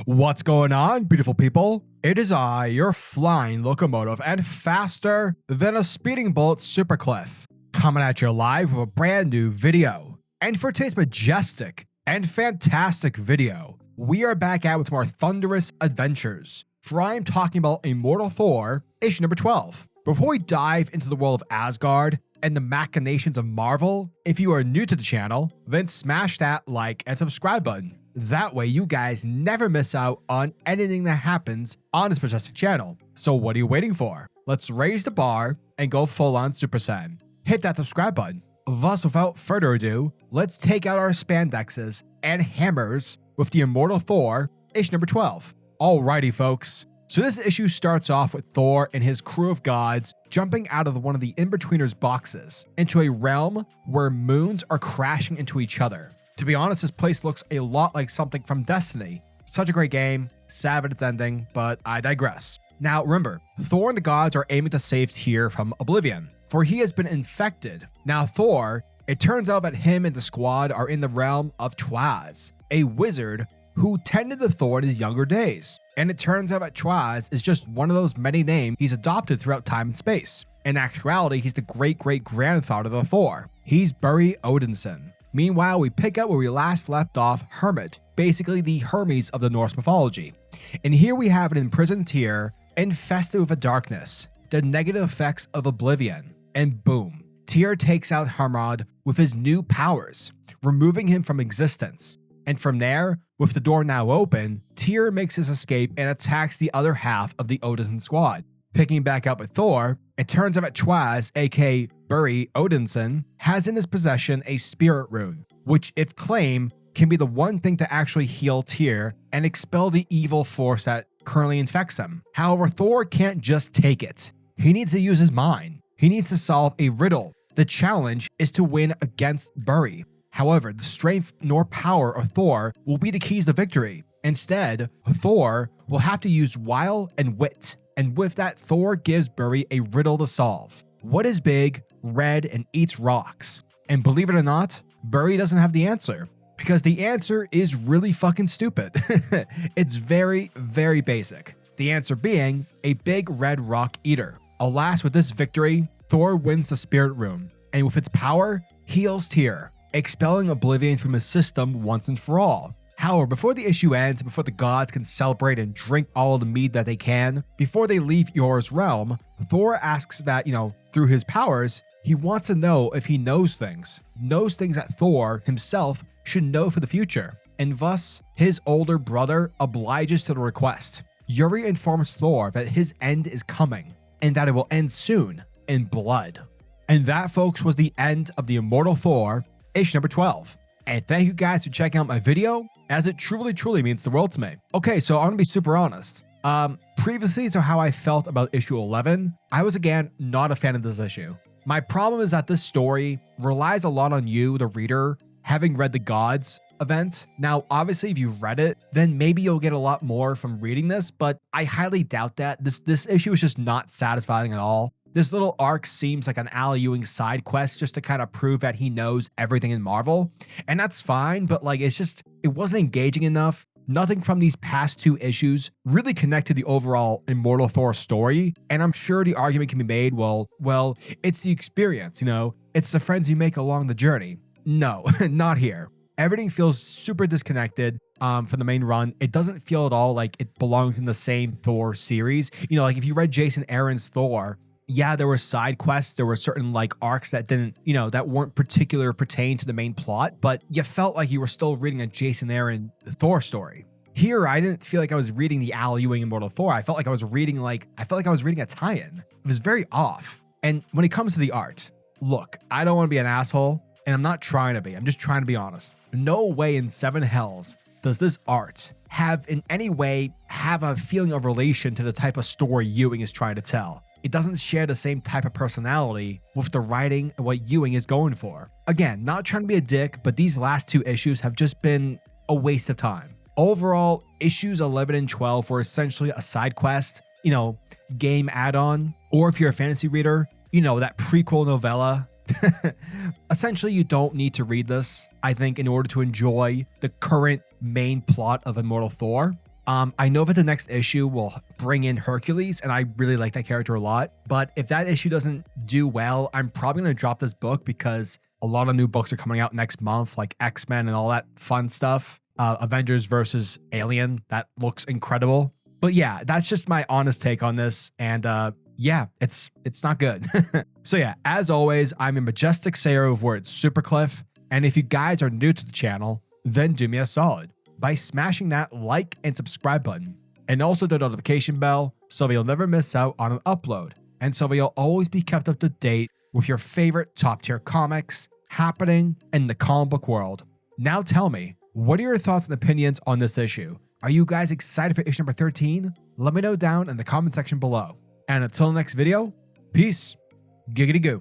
What's going on, beautiful people? It is I, your flying locomotive and faster than a speeding bullet SuperCliff, coming at you live with a brand new video. And for today's majestic and fantastic video, we are back out with more thunderous adventures, for I am talking about Immortal Thor, issue number 12. Before we dive into the world of Asgard and the machinations of Marvel, if you are new to the channel, then smash that like and subscribe button. That way you guys never miss out on anything that happens on this majestic channel. So what are you waiting for? Let's raise the bar and go full on Super Saiyan. Hit that subscribe button. Thus, without further ado, let's take out our spandexes and hammers with the Immortal Thor, issue number 12. Alrighty folks, so this issue starts off with Thor and his crew of gods jumping out of one of the In-Betweeners boxes into a realm where moons are crashing into each other. To be honest, this place looks a lot like something from Destiny. Such a great game, sad that it's ending, but I digress. Now remember, Thor and the gods are aiming to save Tyr from oblivion, for he has been infected. Now Thor, it turns out that him and the squad are in the realm of Twaz, a wizard who tended to Thor in his younger days. And it turns out that Twaz is just one of those many names he's adopted throughout time and space. In actuality, he's the great-great-grandfather of Thor. He's Odinson. Meanwhile, we pick up where we last left off Hermit, basically the Hermes of the Norse mythology. And here we have an imprisoned Tyr, infested with a darkness, the negative effects of oblivion. And boom, Tyr takes out Hermod with his new powers, removing him from existence. And from there, with the door now open, Tyr makes his escape and attacks the other half of the Odinson squad. Picking back up with Thor, it turns out that Twaz, aka Odinson, has in his possession a spirit rune, which if claimed, can be the one thing to actually heal Tyr and expel the evil force that currently infects him. However, Thor can't just take it. He needs to use his mind. He needs to solve a riddle. The challenge is to win against Buri. However, the strength nor power of Thor will be the keys to victory. Instead, Thor will have to use wile and wit. And with that, Thor gives Buri a riddle to solve. What is big, red, and eats rocks? And believe it or not, Buri doesn't have the answer. Because the answer is really fucking stupid. It's very, very basic. The answer being a big red rock eater. Alas, with this victory, Thor wins the spirit rune. And with its power, heals Tyr, expelling oblivion from his system once and for all. However, before the issue ends, before the gods can celebrate and drink all the mead that they can, before they leave Yor's realm, Thor asks that, through his powers, he wants to know if he knows things that Thor himself should know for the future. And thus, his older brother obliges to the request. Yuri informs Thor that his end is coming, and that it will end soon, in blood. And that, folks, was the end of the Immortal Thor, issue number 12. And thank you guys for checking out my video, as it truly means the world to me. Okay, so I'm gonna be super honest. Previously to how I felt about issue 11, I was again not a fan of this issue. My problem is that this story relies a lot on you, the reader, having read the Gods event. Now, obviously, if you've read it, then maybe you'll get a lot more from reading this, but I highly doubt that. This issue is just not satisfying at all. This little arc seems like an AlEwing side quest just to kind of prove that he knows everything in Marvel. And that's fine, but it wasn't engaging enough. Nothing from these past two issues really connect to the overall Immortal Thor story. And I'm sure the argument can be made, well, it's the experience, it's the friends you make along the journey. No, not here. Everything feels super disconnected from the main run. It doesn't feel at all like it belongs in the same Thor series. Like if you read JasonAaron's Thor, yeah, there were side quests, there were certain arcs that didn't, that weren't pertain to the main plot, but you felt like you were still reading a JasonAaron Thor story. Here, I didn't feel like I was reading the AlEwing Immortal Thor. I felt like I was reading a tie-in. It was very off. And when it comes to the art, look, I don't want to be an asshole, and I'm not trying to be. I'm just trying to be honest. No way in seven hells does this art have in any way have a feeling of relation to the type of story Ewing is trying to tell. It doesn't share the same type of personality with the writing and what Ewing is going for. Again, not trying to be a dick, but these last two issues have just been a waste of time. Overall, issues 11 and 12 were essentially a side quest, game add-on, or if you're a fantasy reader, that prequel novella. Essentially, you don't need to read this, I think, in order to enjoy the current main plot of Immortal Thor. I know that the next issue will bring in Hercules, and I really like that character a lot. But if that issue doesn't do well, I'm probably going to drop this book because a lot of new books are coming out next month, like X-Men and all that fun stuff. Avengers versus Alien, that looks incredible. But yeah, that's just my honest take on this. And yeah, it's not good. So yeah, as always, I'm a majestic sayer of words, SuperCliff. And if you guys are new to the channel, then do me a solid by smashing that like and subscribe button, and also the notification bell so that you'll never miss out on an upload, and so that you'll always be kept up to date with your favorite top tier comics happening in the comic book world. Now tell me, what are your thoughts and opinions on this issue? Are you guys excited for issue number 13? Let me know down in the comment section below. And until the next video, peace, giggity goo.